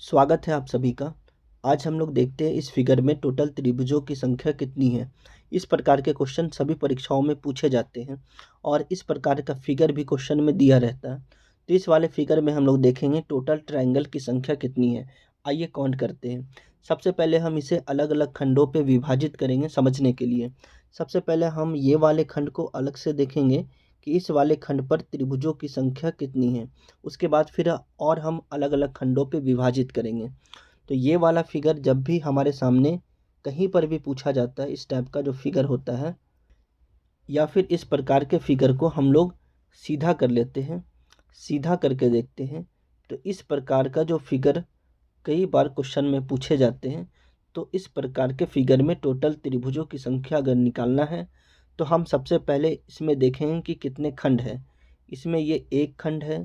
स्वागत है आप सभी का। आज हम लोग देखते हैं इस फिगर में टोटल त्रिभुजों की संख्या कितनी है। इस प्रकार के क्वेश्चन सभी परीक्षाओं में पूछे जाते हैं और इस प्रकार का फिगर भी क्वेश्चन में दिया रहता है। तो इस वाले फिगर में हम लोग देखेंगे टोटल ट्रायंगल की संख्या कितनी है। आइए काउंट करते हैं। सबसे पहले हम इसे अलग अलग खंडों पे विभाजित करेंगे समझने के लिए। सबसे पहले हम ये वाले खंड को अलग से देखेंगे कि इस वाले खंड पर त्रिभुजों की संख्या कितनी है। उसके बाद फिर और हम अलग अलग खंडों पे विभाजित करेंगे। तो ये वाला फिगर जब भी हमारे सामने कहीं पर भी पूछा जाता है, इस टाइप का जो फिगर होता है या फिर इस प्रकार के फिगर को हम लोग सीधा कर लेते हैं, सीधा करके देखते हैं। तो इस प्रकार का जो फिगर कई बार क्वेश्चन में पूछे जाते हैं। तो इस प्रकार के फिगर में टोटल त्रिभुजों की संख्या अगर निकालना है तो हम सबसे पहले इसमें देखेंगे कि कितने खंड है। इसमें ये एक खंड है,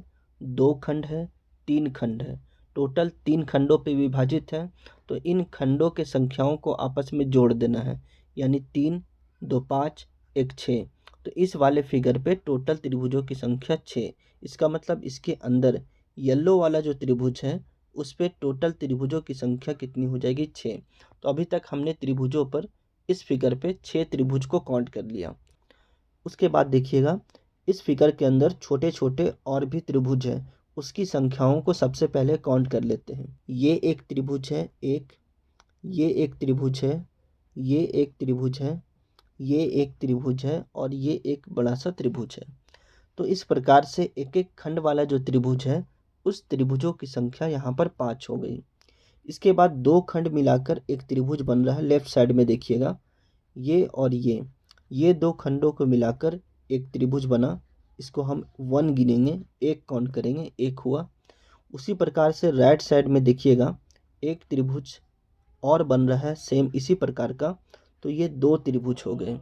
दो खंड है, तीन खंड है। टोटल तीन खंडों पे विभाजित है। तो इन खंडों के संख्याओं को आपस में जोड़ देना है, यानी 3, 2, 5, 1, 6। तो इस वाले फिगर पे टोटल त्रिभुजों की संख्या 6। इसका मतलब इसके अंदर येलो वाला जो त्रिभुज है उस पे टोटल त्रिभुजों की संख्या कितनी हो जाएगी, 6। तो अभी तक हमने त्रिभुजों पर इस फिगर पे 6 त्रिभुज को काउंट कर लिया। उसके बाद देखिएगा इस फिगर के अंदर छोटे छोटे और भी त्रिभुज है, उसकी संख्याओं को सबसे पहले काउंट कर लेते हैं। ये एक त्रिभुज है, ये एक त्रिभुज है, ये एक त्रिभुज है, ये एक त्रिभुज है और ये एक बड़ा सा त्रिभुज है। तो इस प्रकार से एक एक खंड वाला जो त्रिभुज है उस त्रिभुजों की संख्या यहाँ पर 5 हो गई। इसके बाद दो खंड मिलाकर एक त्रिभुज बन रहा है। लेफ्ट साइड में देखिएगा ये और ये दो खंडों को मिलाकर एक त्रिभुज बना। इसको हम 1 गिनेंगे, एक काउंट करेंगे, एक हुआ। उसी प्रकार से राइट साइड में देखिएगा एक त्रिभुज और बन रहा है सेम इसी प्रकार का। तो ये दो त्रिभुज हो गए।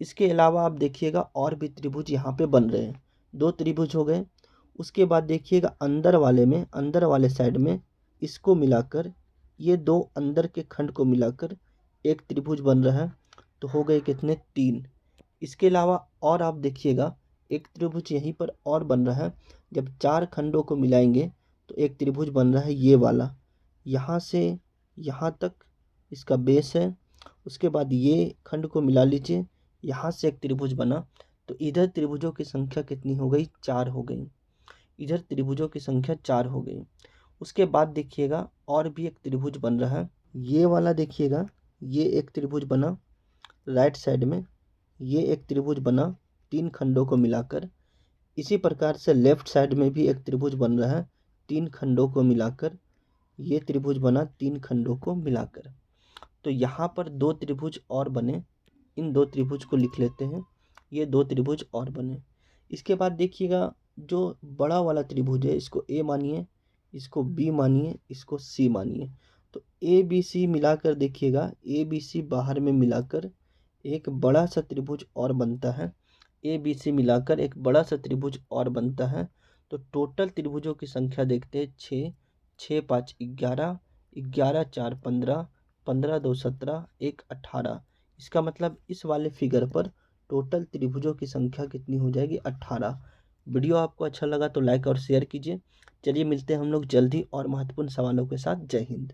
इसके अलावा आप देखिएगा और भी त्रिभुज यहाँ पे बन रहे हैं, दो त्रिभुज हो गए। उसके बाद देखिएगा अंदर वाले में, अंदर वाले साइड में इसको मिलाकर ये दो अंदर के खंड को मिलाकर एक त्रिभुज बन रहा है। तो हो गए कितने, 3। इसके अलावा और आप देखिएगा एक त्रिभुज यहीं पर और बन रहा है। जब 4 खंडों को मिलाएंगे तो एक त्रिभुज बन रहा है ये वाला, यहाँ से यहाँ तक इसका बेस है। उसके बाद ये खंड को मिला लीजिए, यहाँ से एक त्रिभुज बना। तो इधर त्रिभुजों की संख्या कितनी हो गई, 4 हो गई। इधर त्रिभुजों की संख्या 4 हो गई। उसके बाद देखिएगा और भी एक त्रिभुज बन रहा है, ये वाला देखिएगा, ये एक त्रिभुज बना राइट साइड में, ये एक त्रिभुज बना 3 खंडों को मिलाकर। इसी प्रकार से लेफ्ट साइड में भी एक त्रिभुज बन रहा है 3 खंडों को मिलाकर। ये त्रिभुज बना 3 खंडों को मिलाकर। तो यहाँ पर दो त्रिभुज और बने, इन दो त्रिभुज को लिख लेते हैं, ये दो त्रिभुज और बने। इसके बाद देखिएगा जो बड़ा वाला त्रिभुज है इसको ए मानिए, इसको बी मानिए, इसको सी मानिए। तो ए बी सी मिलाकर देखिएगा, ए बी सी बाहर में मिलाकर एक बड़ा सा त्रिभुज और बनता है। ए बी सी मिलाकर एक बड़ा सा त्रिभुज और बनता है। तो टोटल त्रिभुजों की संख्या देखते हैं, 6, 6 5 11, 11 4 15, 15 2 17, 1 18। इसका मतलब इस वाले फिगर पर टोटल त्रिभुजों की संख्या कितनी हो जाएगी, 18। वीडियो आपको अच्छा लगा तो लाइक और शेयर कीजिए। चलिए मिलते हैं हम लोग जल्दी और महत्वपूर्ण सवालों के साथ। जय हिंद।